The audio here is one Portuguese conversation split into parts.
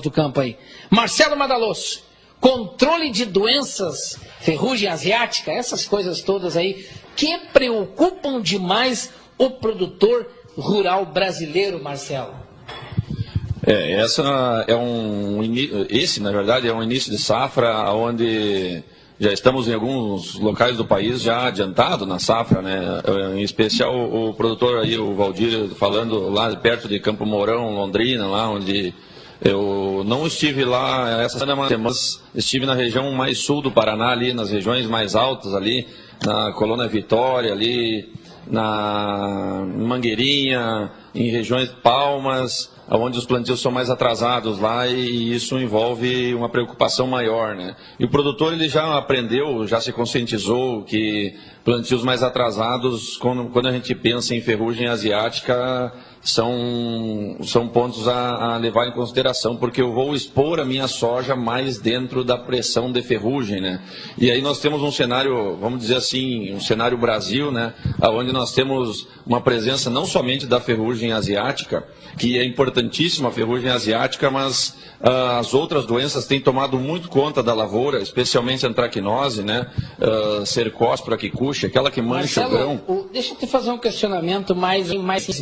do campo aí. Marcelo Madaloso, controle de doenças, ferrugem asiática, essas coisas todas aí que preocupam demais o produtor rural brasileiro, Marcelo. Esse, na verdade, é um início de safra onde já estamos em alguns locais do país já adiantado na safra, né? Em especial o produtor aí, o Valdir, falando lá perto de Campo Mourão, Londrina, lá onde eu não estive lá essa semana, mas estive na região mais sul do Paraná, ali nas regiões mais altas ali, na Colônia Vitória, ali na Mangueirinha, em regiões Palmas, onde os plantios são mais atrasados lá, e isso envolve uma preocupação maior, né? E o produtor ele já aprendeu, já se conscientizou que plantios mais atrasados, quando a gente pensa em ferrugem asiática, são pontos a levar em consideração, porque eu vou expor a minha soja mais dentro da pressão de ferrugem, né? E aí nós temos um cenário, vamos dizer assim, um cenário Brasil, né? Onde nós temos uma presença não somente da ferrugem asiática, que é importantíssima a ferrugem asiática, mas as outras doenças têm tomado muito conta da lavoura, especialmente a antracnose, né? Cercospora, quicúcia, aquela que mancha Marcelo, o grão. Deixa eu te fazer um questionamento mais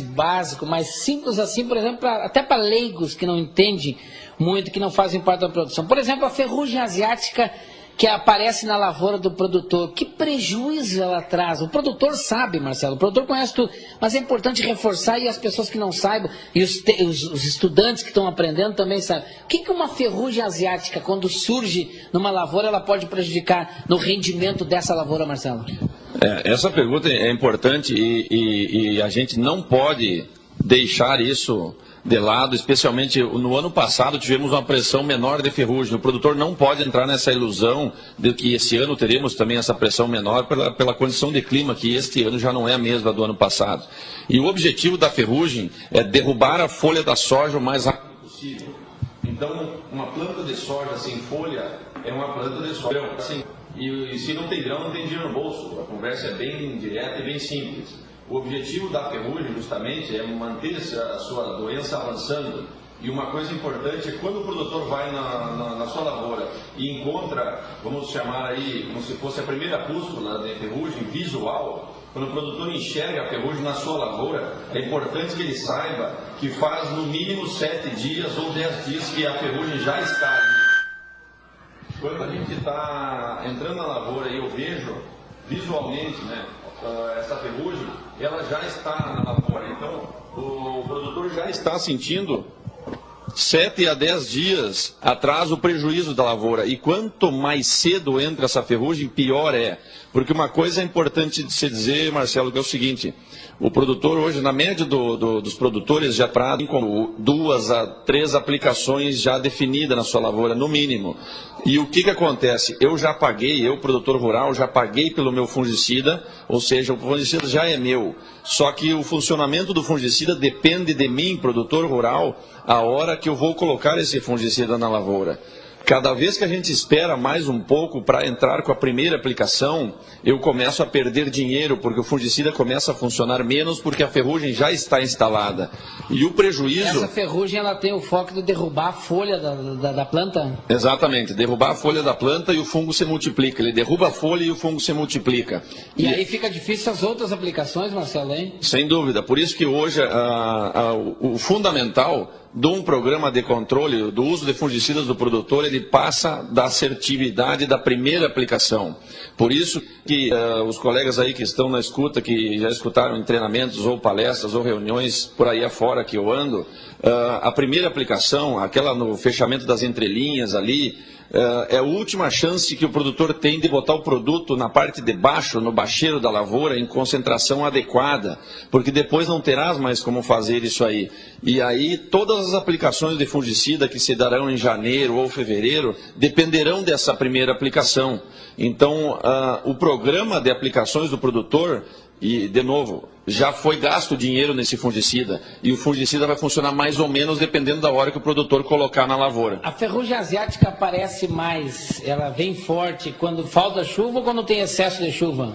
básico, mais simples assim, por exemplo, até para leigos que não entendem muito, que não fazem parte da produção. Por exemplo, a ferrugem asiática que aparece na lavoura do produtor, que prejuízo ela traz? O produtor sabe, Marcelo, o produtor conhece tudo, mas é importante reforçar, e as pessoas que não saibam, e os estudantes que estão aprendendo também sabem. O que uma ferrugem asiática, quando surge numa lavoura, ela pode prejudicar no rendimento dessa lavoura, Marcelo? Essa pergunta é importante e a gente não pode deixar isso de lado, especialmente no ano passado tivemos uma pressão menor de ferrugem. O produtor não pode entrar nessa ilusão de que esse ano teremos também essa pressão menor pela condição de clima, que este ano já não é a mesma do ano passado. E o objetivo da ferrugem é derrubar a folha da soja o mais rápido possível. Então, uma planta de soja sem folha é uma planta de soja. Assim, e se não tem grão, não tem dinheiro no bolso. A conversa é bem direta e bem simples. O objetivo da ferrugem, justamente, é manter a sua doença avançando. E uma coisa importante é quando o produtor vai na sua lavoura e encontra, vamos chamar aí, como se fosse a primeira pústula de ferrugem visual, quando o produtor enxerga a ferrugem na sua lavoura, é importante que ele saiba que faz no mínimo 7 dias ou 10 dias que a ferrugem já está ali. Quando a gente está entrando na lavoura e eu vejo visualmente, né, essa ferrugem, ela já está na lavoura. Então, o produtor já está sentindo 7 a 10 dias atrás o prejuízo da lavoura. E quanto mais cedo entra essa ferrugem, pior é. Porque uma coisa é importante de se dizer, Marcelo, que é o seguinte: o produtor hoje, na média dos produtores, já tem como 2 a 3 aplicações já definidas na sua lavoura, no mínimo. E o que acontece? Eu, produtor rural, já paguei pelo meu fungicida, ou seja, o fungicida já é meu. Só que o funcionamento do fungicida depende de mim, produtor rural, a hora que eu vou colocar esse fungicida na lavoura. Cada vez que a gente espera mais um pouco para entrar com a primeira aplicação, eu começo a perder dinheiro, porque o fungicida começa a funcionar menos, porque a ferrugem já está instalada. E o prejuízo... Essa ferrugem, ela tem o foco de derrubar a folha da planta? Exatamente, derrubar a folha da planta e o fungo se multiplica. Ele derruba a folha e o fungo se multiplica. E aí fica difícil as outras aplicações, Marcelo, hein? Sem dúvida, por isso que hoje o fundamental de um programa de controle do uso de fungicidas do produtor, ele passa da assertividade da primeira aplicação. Por isso que os colegas aí que estão na escuta, que já escutaram em treinamentos ou palestras ou reuniões por aí afora que eu ando, a primeira aplicação, aquela no fechamento das entrelinhas ali, é a última chance que o produtor tem de botar o produto na parte de baixo, no bacheiro da lavoura, em concentração adequada, porque depois não terás mais como fazer isso aí. E aí todas as aplicações de fungicida que se darão em janeiro ou fevereiro dependerão dessa primeira aplicação. Então, o programa de aplicações do produtor, e de novo, já foi gasto dinheiro nesse fungicida, e o fungicida vai funcionar mais ou menos dependendo da hora que o produtor colocar na lavoura. A ferrugem asiática aparece mais, ela vem forte quando falta chuva ou quando tem excesso de chuva?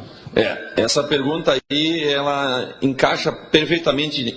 Essa pergunta aí, ela encaixa perfeitamente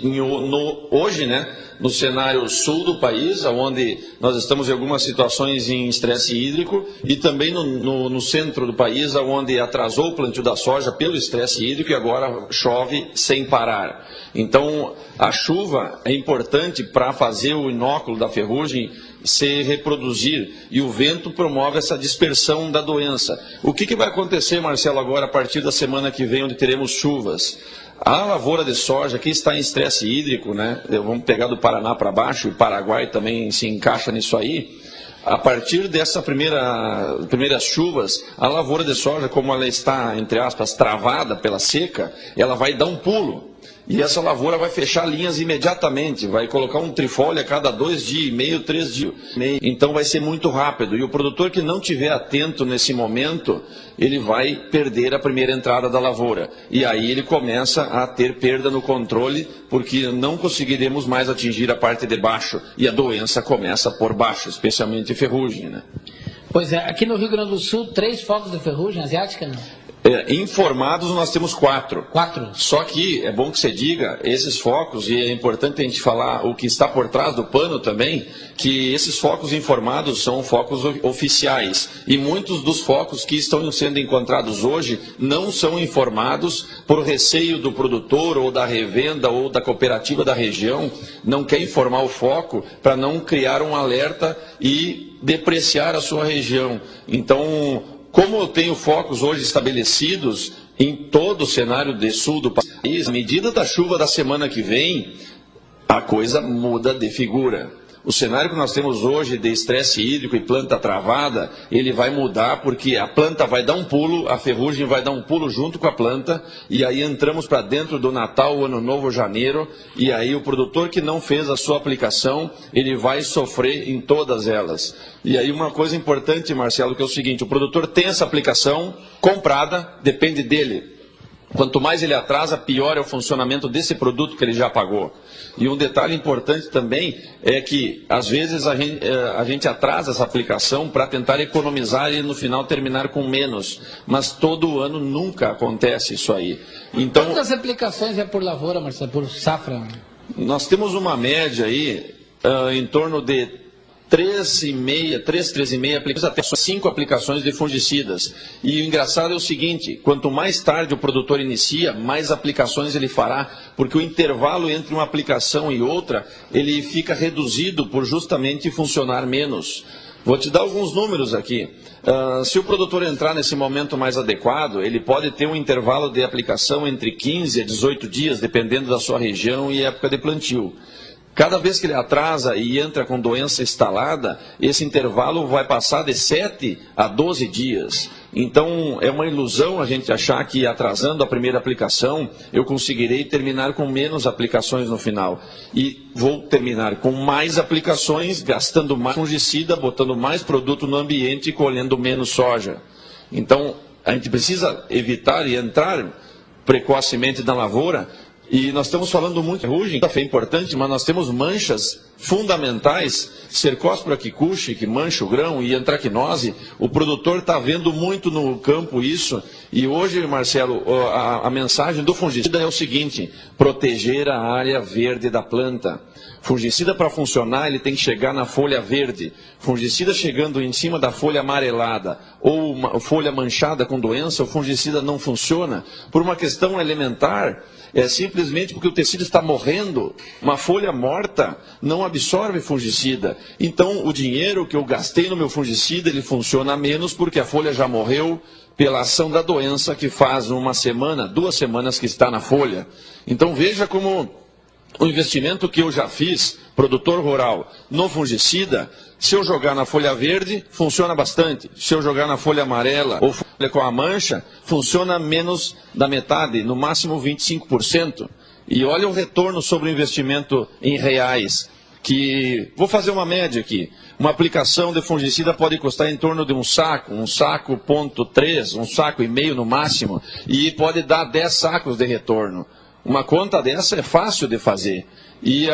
hoje, né, no cenário sul do país, onde nós estamos em algumas situações em estresse hídrico, e também no centro do país, onde atrasou o plantio da soja pelo estresse hídrico e agora chove sem parar. Então, a chuva é importante para fazer o inóculo da ferrugem se reproduzir, e o vento promove essa dispersão da doença. O que vai acontecer, Marcelo, agora a partir da semana que vem, onde teremos chuvas? A lavoura de soja que está em estresse hídrico, né? Vamos pegar do Paraná para baixo, e o Paraguai também se encaixa nisso aí. A partir dessas primeiras chuvas, a lavoura de soja, como ela está, entre aspas, travada pela seca, ela vai dar um pulo. E essa lavoura vai fechar linhas imediatamente, vai colocar um trifólio a cada 2 dias e meio, 3 dias. Então vai ser muito rápido. E o produtor que não estiver atento nesse momento, ele vai perder a primeira entrada da lavoura. E aí ele começa a ter perda no controle, porque não conseguiremos mais atingir a parte de baixo. E a doença começa por baixo, especialmente ferrugem, né? Pois é, aqui no Rio Grande do Sul, 3 focos de ferrugem asiática, não? Informados nós temos 4. 4. Só que é bom que você diga, esses focos, e é importante a gente falar o que está por trás do pano também, que esses focos informados são focos oficiais. E muitos dos focos que estão sendo encontrados hoje não são informados por receio do produtor ou da revenda ou da cooperativa da região, não quer informar o foco para não criar um alerta e depreciar a sua região. Então, como eu tenho focos hoje estabelecidos em todo o cenário de sul do país, à medida da chuva da semana que vem, a coisa muda de figura. O cenário que nós temos hoje de estresse hídrico e planta travada, ele vai mudar porque a planta vai dar um pulo, a ferrugem vai dar um pulo junto com a planta, e aí entramos para dentro do Natal, Ano Novo, Janeiro, e aí o produtor que não fez a sua aplicação, ele vai sofrer em todas elas. E aí uma coisa importante, Marcelo, que é o seguinte, o produtor tem essa aplicação comprada, depende dele. Quanto mais ele atrasa, pior é o funcionamento desse produto que ele já pagou. E um detalhe importante também é que, às vezes, a gente atrasa essa aplicação para tentar economizar e, no final, terminar com menos. Mas todo ano nunca acontece isso aí. Então, quantas aplicações é por lavoura, Marcelo, por safra? Nós temos uma média aí em torno de 3,5 aplicações, até 5 aplicações de fungicidas. E o engraçado é o seguinte, quanto mais tarde o produtor inicia, mais aplicações ele fará, porque o intervalo entre uma aplicação e outra, ele fica reduzido por justamente funcionar menos. Vou te dar alguns números aqui. Se o produtor entrar nesse momento mais adequado, ele pode ter um intervalo de aplicação entre 15 a 18 dias, dependendo da sua região e época de plantio. Cada vez que ele atrasa e entra com doença instalada, esse intervalo vai passar de 7 a 12 dias. Então, é uma ilusão a gente achar que atrasando a primeira aplicação, eu conseguirei terminar com menos aplicações no final. E vou terminar com mais aplicações, gastando mais fungicida, botando mais produto no ambiente e colhendo menos soja. Então, a gente precisa evitar e entrar precocemente na lavoura. E nós estamos falando muito de ferrugem, que é importante, mas nós temos manchas fundamentais, Cercospora kikuchi, que mancha o grão, e antracnose. O produtor está vendo muito no campo isso, e hoje, Marcelo, a mensagem do fungicida é o seguinte, proteger a área verde da planta. Fungicida para funcionar, ele tem que chegar na folha verde. Fungicida chegando em cima da folha amarelada ou uma folha manchada com doença, o fungicida não funciona por uma questão elementar. É simplesmente porque o tecido está morrendo. Uma folha morta não absorve fungicida. Então, o dinheiro que eu gastei no meu fungicida, ele funciona menos porque a folha já morreu pela ação da doença que faz 1 semana, 2 semanas que está na folha. Então, veja como o investimento que eu já fiz, produtor rural, no fungicida, se eu jogar na folha verde, funciona bastante. Se eu jogar na folha amarela ou folha com a mancha, funciona menos da metade, no máximo 25%. E olha o retorno sobre o investimento em reais, que, vou fazer uma média aqui, uma aplicação de fungicida pode custar em torno de um saco 0,3, 1,5 saco no máximo, e pode dar 10 sacos de retorno. Uma conta dessa é fácil de fazer. E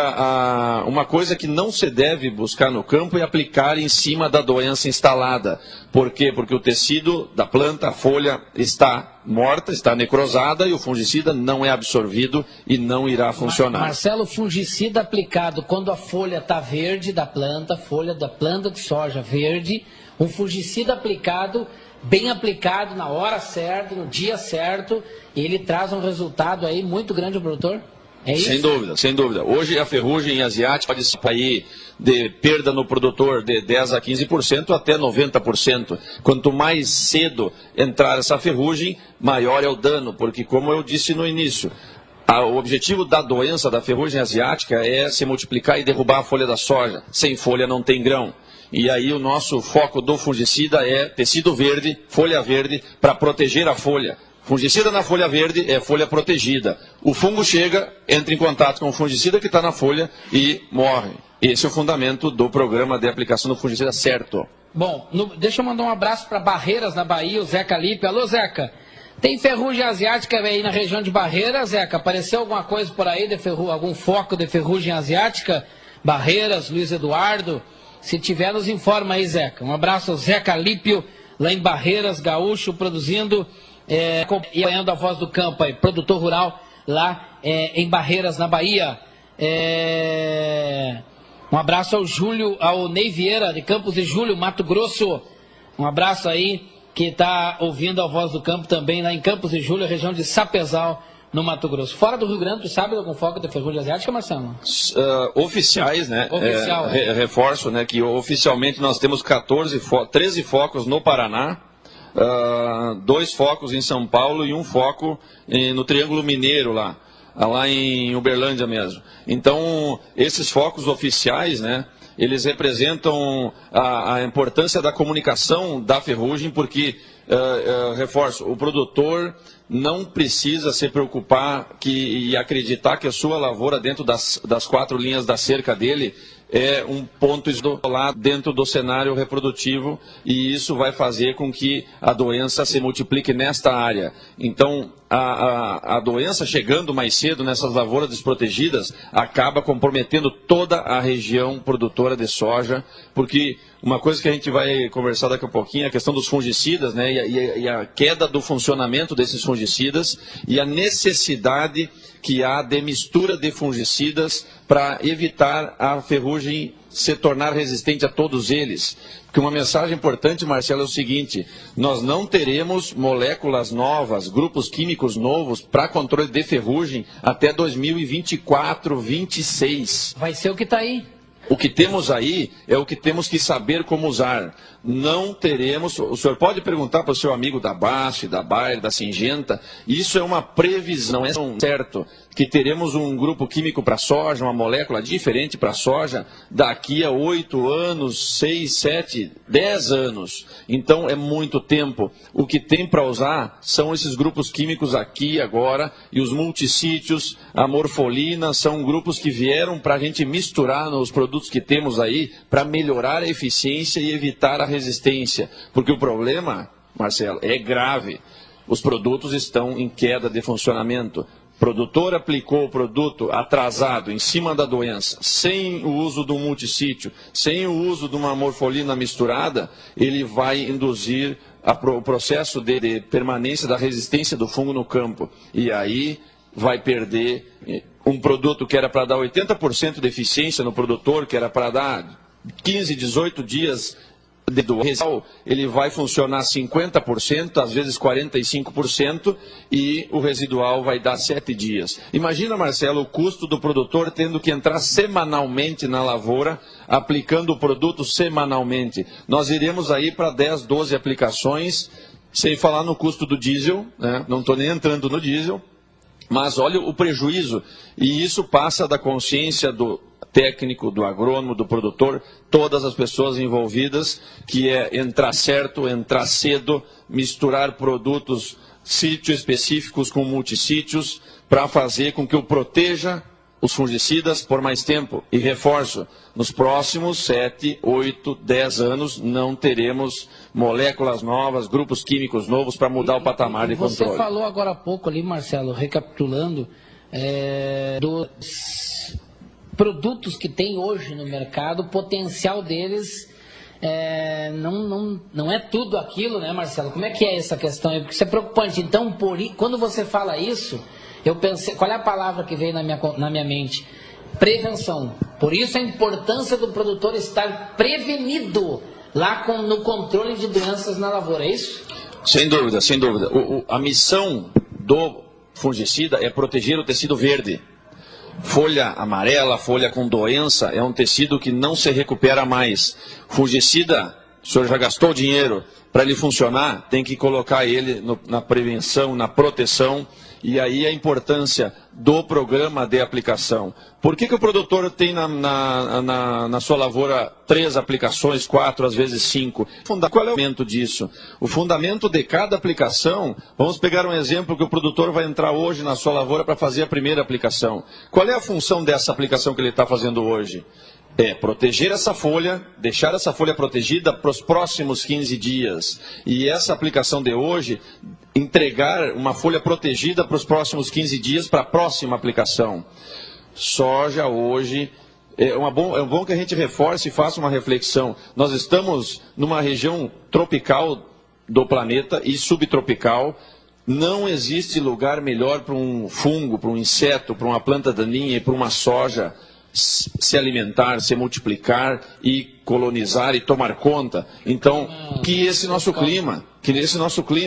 uma coisa que não se deve buscar no campo é aplicar em cima da doença instalada. Por quê? Porque o tecido da planta, a folha, está morta, está necrosada e o fungicida não é absorvido e não irá funcionar. Marcelo, fungicida aplicado quando a folha está verde da planta, folha da planta de soja verde, um fungicida aplicado, bem aplicado na hora certa, no dia certo, ele traz um resultado aí muito grande ao produtor? É isso? Sem dúvida, sem dúvida. Hoje a ferrugem asiática pode sair de perda no produtor de 10% a 15% até 90%. Quanto mais cedo entrar essa ferrugem, maior é o dano, porque como eu disse no início, o objetivo da doença da ferrugem asiática é se multiplicar e derrubar a folha da soja. Sem folha não tem grão. E aí o nosso foco do fungicida é tecido verde, folha verde, para proteger a folha. Fungicida na folha verde é folha protegida. O fungo chega, entra em contato com o fungicida que está na folha e morre. Esse é o fundamento do programa de aplicação do fungicida certo. Bom, deixa eu mandar um abraço para Barreiras, na Bahia, o Zeca Lipe. Alô, Zeca. Tem ferrugem asiática aí na região de Barreiras, Zeca? Apareceu alguma coisa por aí, algum foco de ferrugem asiática? Barreiras, Luiz Eduardo? Se tiver, nos informa aí, Zeca. Um abraço ao Zeca Lípio, lá em Barreiras, gaúcho, produzindo... acompanhando a voz do campo aí, produtor rural lá em Barreiras, na Bahia. Um abraço ao Ney Vieira, de Campos de Júlio, Mato Grosso. Um abraço aí, que está ouvindo a voz do campo também lá em Campos de Júlio, região de Sapezal, no Mato Grosso. Fora do Rio Grande, tu sabe algum foco de ferrugem asiática, Marcelo? Oficiais, né? Oficial. Reforço, né, que oficialmente nós temos 13 focos no Paraná. 2 focos em São Paulo e um foco no Triângulo Mineiro lá em Uberlândia mesmo. Então, esses focos oficiais, né, eles representam a importância da comunicação da ferrugem, porque, reforço, o produtor não precisa se preocupar e acreditar que a sua lavoura dentro das 4 linhas da cerca dele é um ponto isolado dentro do cenário reprodutivo, e isso vai fazer com que a doença se multiplique nesta área. Então, a doença chegando mais cedo nessas lavouras desprotegidas acaba comprometendo toda a região produtora de soja, porque uma coisa que a gente vai conversar daqui a pouquinho é a questão dos fungicidas, né, e a queda do funcionamento desses fungicidas e a necessidade que há de mistura de fungicidas para evitar a ferrugem se tornar resistente a todos eles. Porque uma mensagem importante, Marcelo, é o seguinte: nós não teremos moléculas novas, grupos químicos novos para controle de ferrugem até 2024, 2026. Vai ser o que está aí. O que temos aí é o que temos que saber como usar. Não teremos... O senhor pode perguntar para o seu amigo da BASF, da Bayer, da Syngenta. Isso é uma previsão, é certo, que teremos um grupo químico para soja, uma molécula diferente para soja, daqui a 8 anos, 6, 7, 10 anos. Então é muito tempo. O que tem para usar são esses grupos químicos aqui agora, e os multissítios, a morfolina, são grupos que vieram para a gente misturar nos produtos que temos aí, para melhorar a eficiência e evitar a resistência. Porque o problema, Marcelo, é grave. Os produtos estão em queda de funcionamento. O produtor aplicou o produto atrasado, em cima da doença, sem o uso do multissítio, sem o uso de uma morfolina misturada, ele vai induzir o processo de permanência da resistência do fungo no campo. E aí vai perder um produto que era para dar 80% de eficiência no produtor, que era para dar 15, 18 dias de doença, ele vai funcionar 50%, às vezes 45%, e o residual vai dar 7 dias. Imagina, Marcelo, o custo do produtor tendo que entrar semanalmente na lavoura, aplicando o produto semanalmente. Nós iremos aí para 10, 12 aplicações, sem falar no custo do diesel, né? Não estou nem entrando no diesel, mas olha o prejuízo, e isso passa da consciência do técnico, do agrônomo, do produtor, todas as pessoas envolvidas, que é entrar certo, entrar cedo, misturar produtos sítios específicos com multissítios, para fazer com que eu proteja os fungicidas por mais tempo. E reforço, nos próximos 7, 8, 10 anos não teremos moléculas novas, grupos químicos novos para mudar o patamar de controle. Você falou agora há pouco ali, Marcelo, recapitulando, produtos que tem hoje no mercado, o potencial deles não é tudo aquilo, né, Marcelo? Como é que é essa questão aí? Porque isso é preocupante. Então, quando você fala isso, eu pensei, qual é a palavra que veio na minha mente? Prevenção. Por isso a importância do produtor estar prevenido lá no controle de doenças na lavoura, é isso? Sem dúvida, sem dúvida. A missão do fungicida é proteger o tecido verde. Folha amarela, folha com doença, é um tecido que não se recupera mais. Fungicida, o senhor já gastou dinheiro, para ele funcionar, tem que colocar ele na prevenção, na proteção, e aí a importância do programa de aplicação. Por que o produtor tem na sua lavoura 3 aplicações, 4, às vezes 5? Qual é o fundamento disso? O fundamento de cada aplicação, vamos pegar um exemplo que o produtor vai entrar hoje na sua lavoura para fazer a primeira aplicação. Qual é a função dessa aplicação que ele está fazendo hoje? É proteger essa folha, deixar essa folha protegida para os próximos 15 dias. E essa aplicação de hoje, entregar uma folha protegida para os próximos 15 dias para a próxima aplicação. Soja hoje, é bom que a gente reforce e faça uma reflexão. Nós estamos numa região tropical do planeta e subtropical. Não existe lugar melhor para um fungo, para um inseto, para uma planta daninha e para uma soja se alimentar, se multiplicar e colonizar e tomar conta. Então, que esse nosso clima.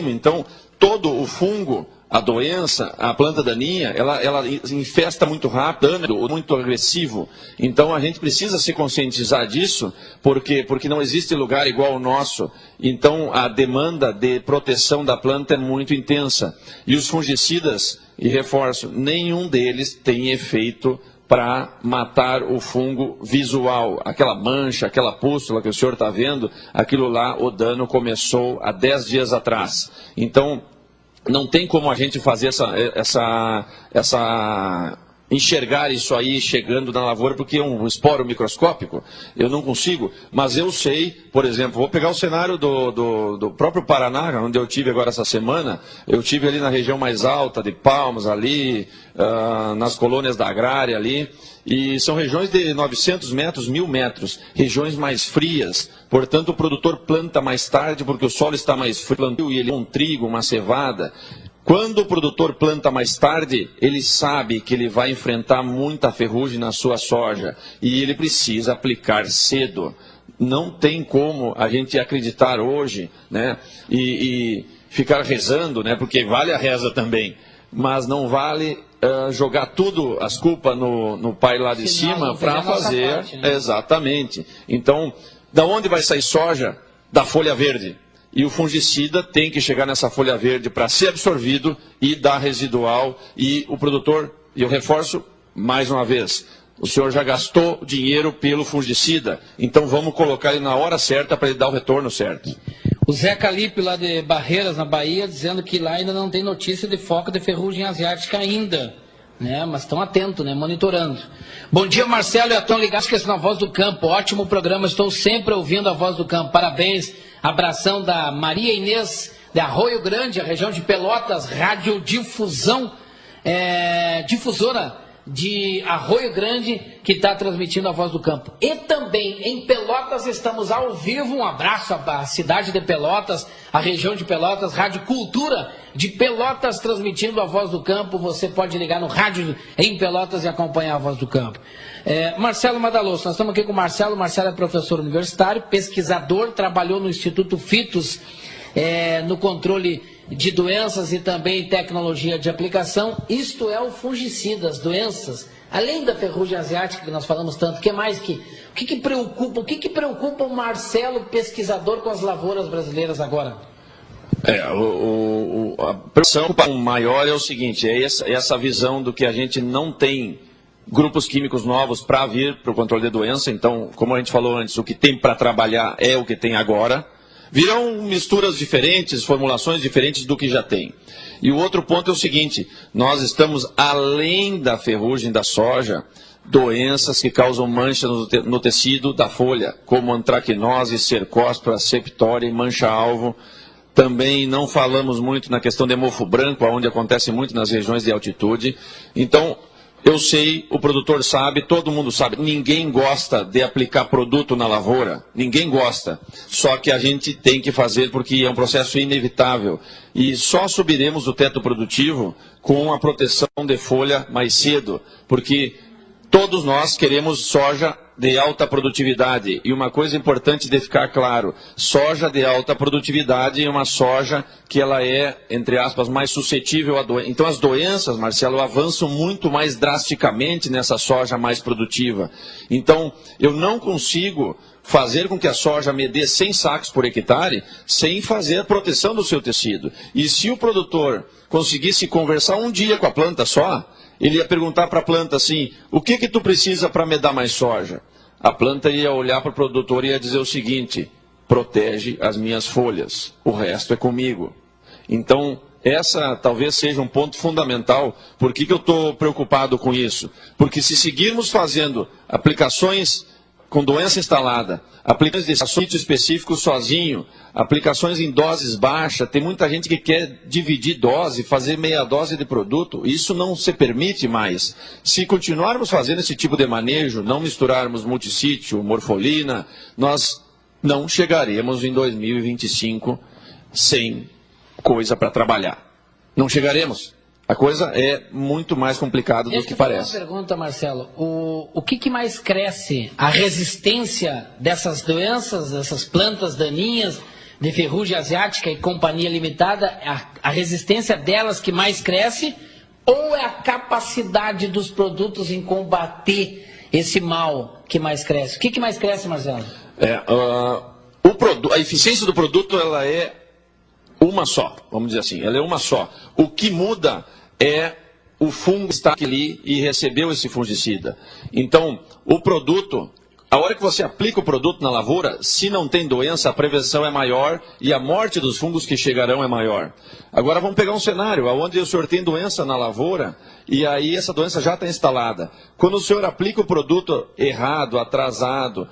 Então, todo o fungo, a doença, a planta daninha, ela infesta muito rápido, muito agressivo. Então, a gente precisa se conscientizar disso, porque não existe lugar igual ao nosso. Então, a demanda de proteção da planta é muito intensa. E os fungicidas, e reforço, nenhum deles tem efeito para matar o fungo visual, aquela mancha, aquela pústula que o senhor está vendo, aquilo lá, o dano começou há 10 dias atrás. Então, não tem como a gente fazer enxergar isso aí chegando na lavoura, porque é um esporo microscópico, eu não consigo, mas eu sei, por exemplo, vou pegar o cenário do próprio Paraná, onde eu tive agora essa semana, eu tive ali na região mais alta de Palmas, ali, nas colônias da Agrária ali, e são regiões de 900 metros, 1.000 metros, regiões mais frias, portanto o produtor planta mais tarde porque o solo está mais frio e ele um trigo, uma cevada. Quando o produtor planta mais tarde, ele sabe que ele vai enfrentar muita ferrugem na sua soja e ele precisa aplicar cedo. Não tem como a gente acreditar hoje, né, e ficar rezando, né, porque vale a reza também, mas não vale jogar tudo, as culpas no pai lá de cima para fazer. Parte, né? Exatamente. Então, da onde vai sair soja? Da folha verde. E o fungicida tem que chegar nessa folha verde para ser absorvido e dar residual. E o produtor, e eu reforço mais uma vez, o senhor já gastou dinheiro pelo fungicida, então vamos colocar ele na hora certa para ele dar o retorno certo. O Zé Calipe, lá de Barreiras, na Bahia, dizendo que lá ainda não tem notícia de foco de ferrugem asiática ainda, né? Mas estão atentos, né? Monitorando. Bom dia, Marcelo, e a Tom ligados que na Voz do Campo. Ótimo programa, estou sempre ouvindo a Voz do Campo. Parabéns. Abração da Maria Inês, de Arroio Grande, a região de Pelotas, radiodifusão, difusora de Arroio Grande, que está transmitindo a Voz do Campo. E também em Pelotas estamos ao vivo, um abraço à cidade de Pelotas, a região de Pelotas, Rádio Cultura de Pelotas transmitindo a Voz do Campo. Você pode ligar no rádio em Pelotas e acompanhar a Voz do Campo. Marcelo Madaloso, nós estamos aqui com o Marcelo. Marcelo é professor universitário, pesquisador, trabalhou no Instituto Fitos, no controle de doenças e também tecnologia de aplicação. Isto é o fungicida, as doenças, além da ferrugem asiática que nós falamos tanto, o que preocupa o Marcelo, pesquisador, com as lavouras brasileiras agora? A preocupação maior é o seguinte, essa visão do que a gente não tem grupos químicos novos para vir para o controle de doença. Então, como a gente falou antes, o que tem para trabalhar é o que tem agora. Virão misturas diferentes, formulações diferentes do que já tem. E o outro ponto é o seguinte, nós estamos além da ferrugem da soja, doenças que causam manchas no tecido da folha, como antracnose, cercóspora, septória e mancha-alvo. Também não falamos muito na questão de mofo branco, onde acontece muito nas regiões de altitude. Então, Eu sei, o produtor sabe, todo mundo sabe. Ninguém gosta de aplicar produto na lavoura. Ninguém gosta. Só que a gente tem que fazer porque é um processo inevitável. E só subiremos o teto produtivo com a proteção de folha mais cedo. Porque todos nós queremos soja de alta produtividade. E uma coisa importante de ficar claro, soja de alta produtividade é uma soja que ela é, entre aspas, mais suscetível a doenças. Então as doenças, Marcelo, avançam muito mais drasticamente nessa soja mais produtiva. Então eu não consigo fazer com que a soja me dê 100 sacos por hectare sem fazer a proteção do seu tecido. E se o produtor conseguisse conversar um dia com a planta só, ele ia perguntar para a planta assim, o que tu precisa para me dar mais soja? A planta ia olhar para o produtor e ia dizer o seguinte, protege as minhas folhas, o resto é comigo. Então, essa talvez seja um ponto fundamental. Por que eu estou preocupado com isso? Porque se seguirmos fazendo aplicações com doença instalada, aplicações de sítio específico sozinho, aplicações em doses baixas, tem muita gente que quer dividir dose, fazer meia dose de produto, isso não se permite mais. Se continuarmos fazendo esse tipo de manejo, não misturarmos multissítio, morfolina, nós não chegaremos em 2025 sem coisa para trabalhar. Não chegaremos. A coisa é muito mais complicada do que parece. Uma pergunta, Marcelo. O que mais cresce? A resistência dessas doenças, dessas plantas daninhas, de ferrugem asiática e companhia limitada, a resistência delas que mais cresce? Ou é a capacidade dos produtos em combater esse mal que mais cresce? O que mais cresce, Marcelo? A eficiência do produto ela é uma só, vamos dizer assim, ela é uma só. O que muda é o fungo que está ali e recebeu esse fungicida. Então, o produto, a hora que você aplica o produto na lavoura, se não tem doença, a prevenção é maior e a morte dos fungos que chegarão é maior. Agora vamos pegar um cenário onde o senhor tem doença na lavoura e aí essa doença já está instalada. Quando o senhor aplica o produto errado, atrasado,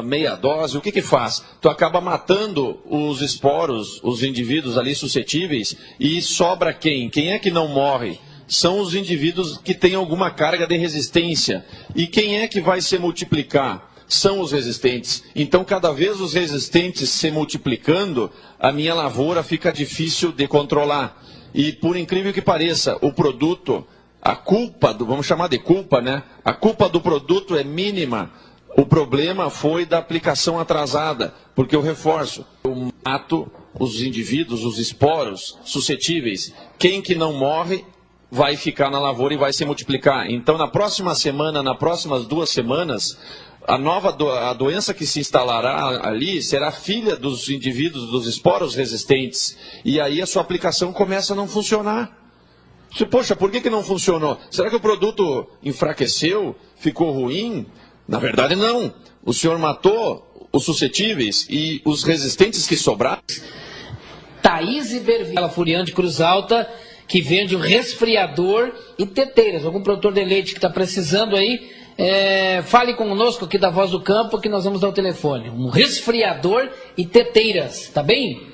meia dose, o que faz? Tu acaba matando os esporos, os indivíduos ali suscetíveis e sobra quem? Quem é que não morre? São os indivíduos que têm alguma carga de resistência. E quem é que vai se multiplicar? São os resistentes. Então, cada vez os resistentes se multiplicando, a minha lavoura fica difícil de controlar. E, por incrível que pareça, o produto, a culpa, vamos chamar de culpa, né? A culpa do produto é mínima. O problema foi da aplicação atrasada, porque eu reforço, eu mato os indivíduos, os esporos suscetíveis. Quem que não morre vai ficar na lavoura e vai se multiplicar. Então, na próxima semana, nas próximas 2 semanas, a doença que se instalará ali será filha dos indivíduos, dos esporos resistentes. E aí a sua aplicação começa a não funcionar. Poxa, por que não funcionou? Será que o produto enfraqueceu? Ficou ruim? Na verdade, não. O senhor matou os suscetíveis e os resistentes que sobraram. Thaís Ibervilla Furiante Cruz Alta, que vende um resfriador e teteiras. Algum produtor de leite que está precisando aí, fale conosco aqui da Voz do Campo, que nós vamos dar o telefone. Um resfriador e teteiras, tá bem?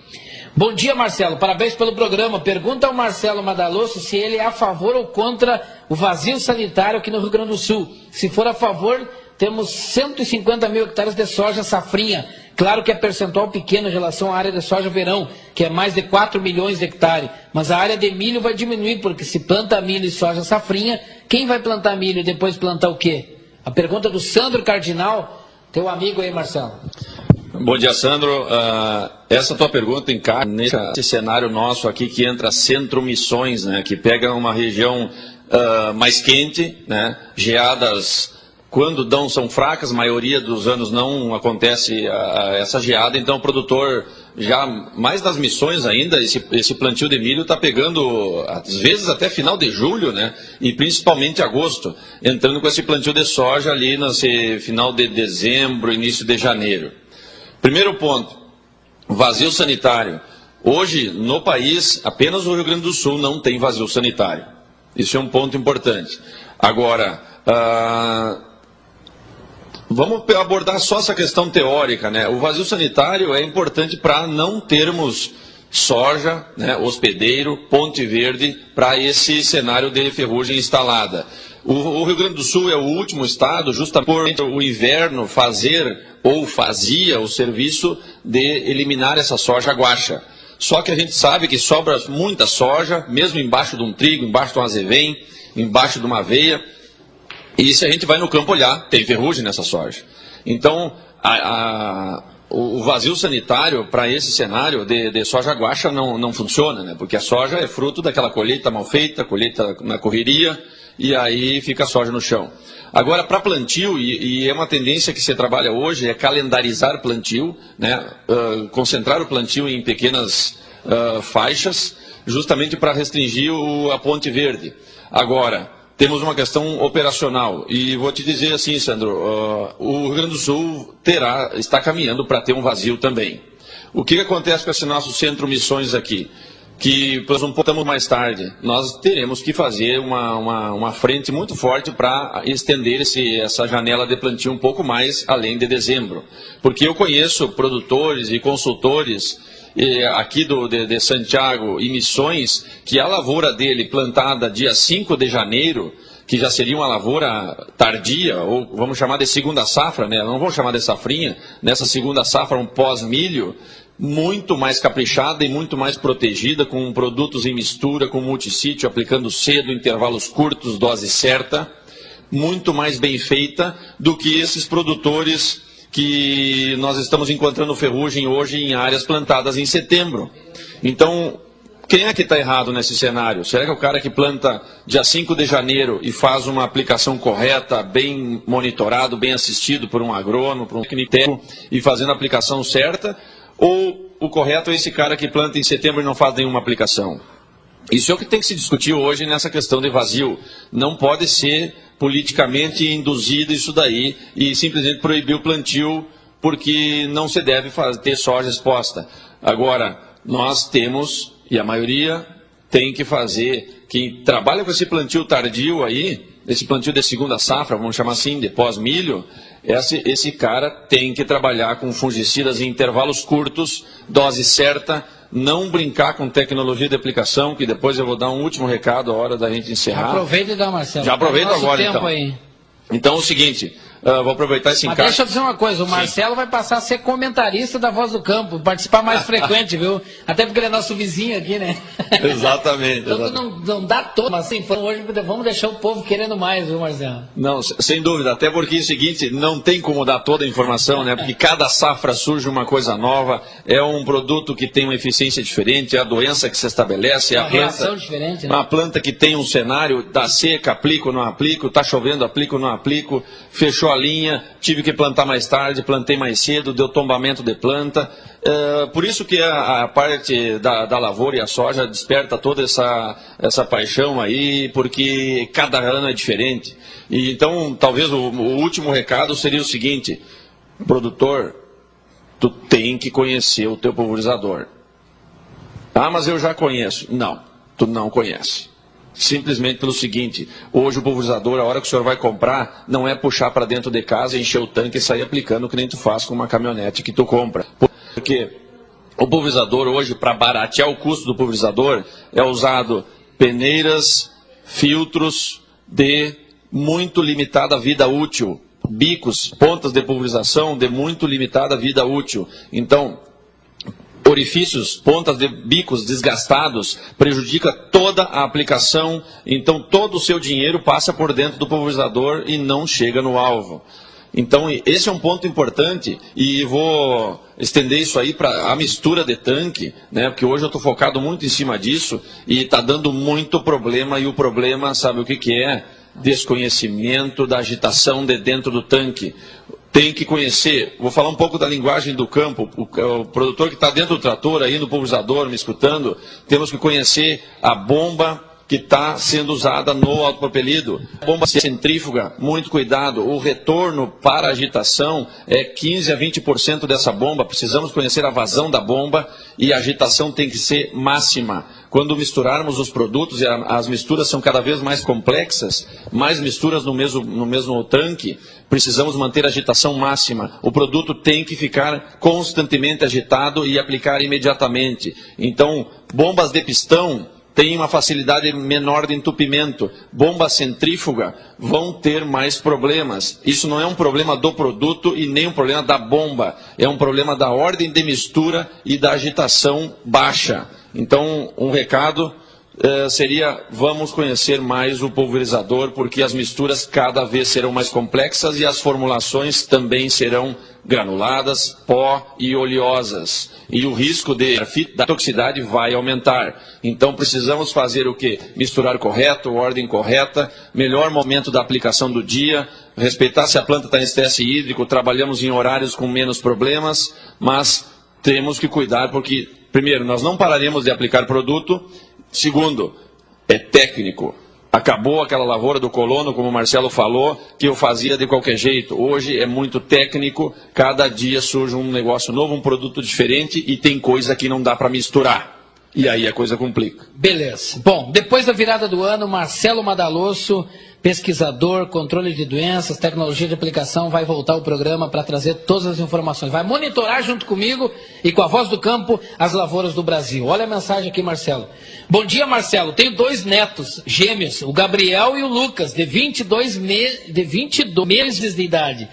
Bom dia, Marcelo. Parabéns pelo programa. Pergunta ao Marcelo Madalosso se ele é a favor ou contra o vazio sanitário aqui no Rio Grande do Sul. Se for a favor, temos 150 mil hectares de soja safrinha. Claro que é percentual pequeno em relação à área de soja verão, que é mais de 4 milhões de hectares. Mas a área de milho vai diminuir, porque se planta milho e soja safrinha, quem vai plantar milho e depois plantar o quê? A pergunta do Sandro Cardinal, teu amigo aí, Marcelo. Bom dia, Sandro. Essa tua pergunta encaixa nesse cenário nosso aqui que entra Centro Missões, né, que pega uma região mais quente, né, geadas quando são fracas, a maioria dos anos não acontece essa geada, então o produtor, já mais das missões ainda, esse plantio de milho está pegando, às vezes até final de julho, né? E principalmente agosto, entrando com esse plantio de soja ali no final de dezembro, início de janeiro. Primeiro ponto, vazio sanitário. Hoje, no país, apenas o Rio Grande do Sul não tem vazio sanitário. Isso é um ponto importante. Agora, vamos abordar só essa questão teórica, né? O vazio sanitário é importante para não termos soja, né, hospedeiro, Ponte Verde, para esse cenário de ferrugem instalada. O Rio Grande do Sul é o último estado, justamente por o inverno fazer ou fazia o serviço de eliminar essa soja guaxa. Só que a gente sabe que sobra muita soja, mesmo embaixo de um trigo, embaixo de um azevém, embaixo de uma aveia. E se a gente vai no campo olhar, tem ferrugem nessa soja. Então, o vazio sanitário para esse cenário de soja guaxa não funciona, né? Porque a soja é fruto daquela colheita mal feita, colheita na correria, e aí fica a soja no chão. Agora, para plantio, e é uma tendência que se trabalha hoje, é calendarizar plantio, né? Concentrar o plantio em pequenas faixas, justamente para restringir a ponte verde. Agora, temos uma questão operacional, e vou te dizer assim, Sandro, o Rio Grande do Sul está caminhando para ter um vazio também. O que acontece com esse nosso centro missões aqui? Que, por um pouco mais tarde, nós teremos que fazer uma frente muito forte para estender essa janela de plantio um pouco mais além de dezembro. Porque eu conheço produtores e consultores aqui de Santiago e Missões, que a lavoura dele plantada dia 5 de janeiro, que já seria uma lavoura tardia, ou vamos chamar de segunda safra, né? Não vamos chamar de safrinha, nessa segunda safra um pós-milho, muito mais caprichada e muito mais protegida, com produtos em mistura, com multissítio, aplicando cedo, intervalos curtos, dose certa, muito mais bem feita do que esses produtores que nós estamos encontrando ferrugem hoje em áreas plantadas em setembro. Então, quem é que está errado nesse cenário? Será que é o cara que planta dia 5 de janeiro e faz uma aplicação correta, bem monitorado, bem assistido por um agrônomo, por um técnico, e fazendo a aplicação certa? Ou o correto é esse cara que planta em setembro e não faz nenhuma aplicação? Isso é o que tem que se discutir hoje nessa questão de vazio. Não pode ser politicamente induzido isso daí e simplesmente proibir o plantio porque não se deve ter soja exposta. Agora, nós temos, e a maioria tem que fazer, quem trabalha com esse plantio tardio aí, esse plantio de segunda safra, vamos chamar assim, de pós-milho, esse cara tem que trabalhar com fungicidas em intervalos curtos, dose certa, não brincar com tecnologia de aplicação, que depois eu vou dar um último recado a hora da gente encerrar. Aproveita e dá, Marcelo. Já aproveito agora, então. Aí. Então é o seguinte, vou aproveitar esse encaixe. Deixa eu dizer uma coisa, o Marcelo vai passar a ser comentarista da Voz do Campo, participar mais frequente, viu? Até porque ele é nosso vizinho aqui, né? Exatamente. Então não dá todo, mas assim, hoje vamos deixar o povo querendo mais, viu, Marcelo? Não, sem dúvida, até porque é o seguinte, não tem como dar toda a informação, né? Porque cada safra surge uma coisa nova, é um produto que tem uma eficiência diferente, é a doença que se estabelece, é a planta, diferente, né? Uma planta que tem um cenário da seca, aplico, não aplico, está chovendo, aplico, não aplico, fechou a linha, tive que plantar mais tarde, plantei mais cedo, deu tombamento de planta. Por isso que a parte da lavoura e a soja desperta toda essa paixão aí, porque cada ano é diferente. E então, talvez o último recado seria o seguinte: produtor, tu tem que conhecer o teu pulverizador. Ah, mas eu já conheço. Não, tu não conhece. Simplesmente pelo seguinte, hoje o pulverizador, a hora que o senhor vai comprar, não é puxar para dentro de casa, encher o tanque e sair aplicando que nem tu faz com uma caminhonete que tu compra. Porque o pulverizador hoje, para baratear o custo do pulverizador, é usado peneiras, filtros de muito limitada vida útil, bicos, pontas de pulverização de muito limitada vida útil. Então, orifícios, pontas de bicos desgastados, prejudica toda a aplicação, então todo o seu dinheiro passa por dentro do pulverizador e não chega no alvo. Então esse é um ponto importante e vou estender isso aí para a mistura de tanque, né? Porque hoje eu estou focado muito em cima disso e está dando muito problema, e o problema, sabe o que é? Desconhecimento da agitação de dentro do tanque. Tem que conhecer, vou falar um pouco da linguagem do campo, o produtor que está dentro do trator, aí no pulverizador, me escutando, temos que conhecer a bomba que está sendo usada no autopropelido. Bomba centrífuga, muito cuidado, o retorno para a agitação é 15% a 20% dessa bomba, precisamos conhecer a vazão da bomba e a agitação tem que ser máxima. Quando misturarmos os produtos, e as misturas são cada vez mais complexas, mais misturas no mesmo tanque, precisamos manter a agitação máxima. O produto tem que ficar constantemente agitado e aplicar imediatamente. Então, bombas de pistão, tem uma facilidade menor de entupimento. Bomba centrífuga vão ter mais problemas. Isso não é um problema do produto e nem um problema da bomba. É um problema da ordem de mistura e da agitação baixa. Então, um recado seria: vamos conhecer mais o pulverizador, porque as misturas cada vez serão mais complexas e as formulações também serão granuladas, pó e oleosas. E o risco da toxicidade vai aumentar. Então precisamos fazer o quê? Misturar correto, ordem correta, melhor momento da aplicação do dia, respeitar se a planta está em estresse hídrico, trabalhamos em horários com menos problemas, mas temos que cuidar porque, primeiro, nós não pararemos de aplicar produto. Segundo, é técnico. Acabou aquela lavoura do colono, como o Marcelo falou, que eu fazia de qualquer jeito. Hoje é muito técnico, cada dia surge um negócio novo, um produto diferente e tem coisa que não dá para misturar. E aí a coisa complica. Beleza. Bom, depois da virada do ano, Marcelo Madalosso, pesquisador, controle de doenças, tecnologia de aplicação, vai voltar ao programa para trazer todas as informações. Vai monitorar junto comigo e com a Voz do Campo as lavouras do Brasil. Olha a mensagem aqui, Marcelo. Bom dia, Marcelo. Tenho 2 netos gêmeos, o Gabriel e o Lucas, de 22 meses de idade.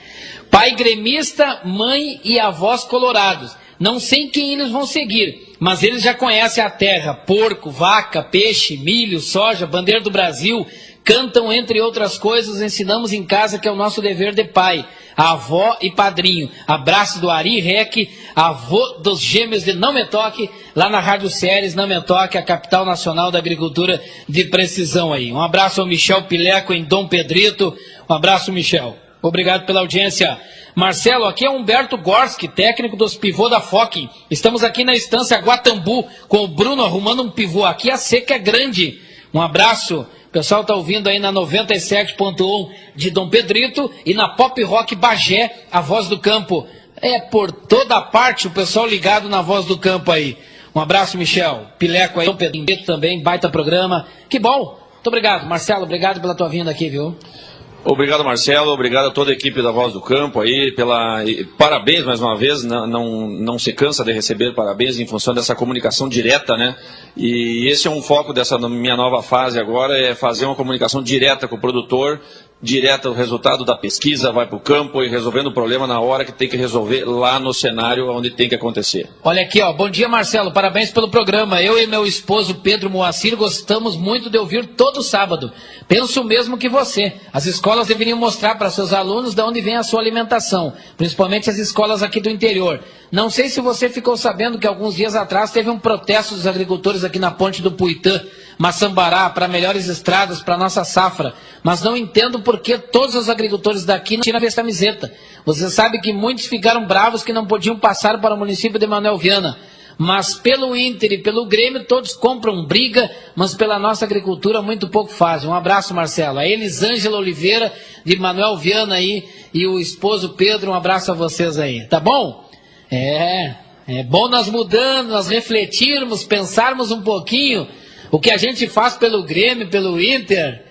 Pai gremista, mãe e avós colorados. Não sei quem eles vão seguir, mas eles já conhecem a terra, porco, vaca, peixe, milho, soja, bandeira do Brasil, cantam entre outras coisas, ensinamos em casa que é o nosso dever de pai, avó e padrinho. Abraço do Ari Rec, avô dos gêmeos de Não Me Toque, lá na Rádio Ceres, Não Me Toque, a capital nacional da agricultura de precisão aí. Um abraço ao Michel Pileco em Dom Pedrito, um abraço, Michel. Obrigado pela audiência. Marcelo, aqui é Humberto Gorski, técnico dos pivô da FOC. Estamos aqui na estância Guatambu com o Bruno arrumando um pivô. Aqui a seca é grande. Um abraço. O pessoal está ouvindo aí na 97.1 de Dom Pedrito e na Pop Rock Bagé, a Voz do Campo. É por toda parte o pessoal ligado na Voz do Campo aí. Um abraço, Michel. Pileco aí, Dom Pedrito também, baita programa. Que bom. Muito obrigado. Marcelo, obrigado pela tua vinda aqui, viu? Obrigado, Marcelo, obrigado a toda a equipe da Voz do Campo aí, parabéns mais uma vez, não se cansa de receber parabéns em função dessa comunicação direta, né? E esse é um foco dessa minha nova fase agora, é fazer uma comunicação direta com o produtor, direta o resultado da pesquisa, vai para o campo e resolvendo o problema na hora que tem que resolver lá no cenário onde tem que acontecer. Olha aqui, ó, bom dia, Marcelo, parabéns pelo programa. Eu e meu esposo Pedro Moacir gostamos muito de ouvir todo sábado. Penso o mesmo que você. As escolas deveriam mostrar para seus alunos de onde vem a sua alimentação, principalmente as escolas aqui do interior. Não sei se você ficou sabendo que alguns dias atrás teve um protesto dos agricultores aqui na ponte do Puitã, Maçambará, para melhores estradas, para nossa safra. Mas não entendo por que todos os agricultores daqui não tiram a camiseta. Você sabe que muitos ficaram bravos que não podiam passar para o município de Manoel Viana. Mas pelo Inter e pelo Grêmio todos compram briga, mas pela nossa agricultura muito pouco fazem. Um abraço, Marcelo. A Elisângela Oliveira, de Manoel Viana aí, e o esposo Pedro, um abraço a vocês aí. Tá bom? É bom nós mudando, nós refletirmos, pensarmos um pouquinho o que a gente faz pelo Grêmio, pelo Inter,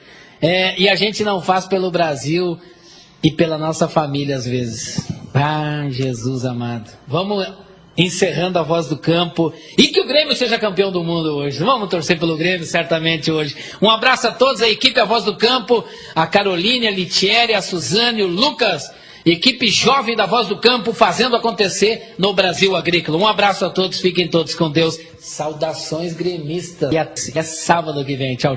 e a gente não faz pelo Brasil e pela nossa família às vezes. Ah, Jesus amado. Vamos encerrando a Voz do Campo e que o Grêmio seja campeão do mundo hoje. Vamos torcer pelo Grêmio certamente hoje. Um abraço a todos, a equipe A Voz do Campo, a Caroline, a Litieri, a Suzane, o Lucas, equipe jovem da Voz do Campo fazendo acontecer no Brasil Agrícola. Um abraço a todos, fiquem todos com Deus. Saudações gremistas. E é sábado que vem. Tchau.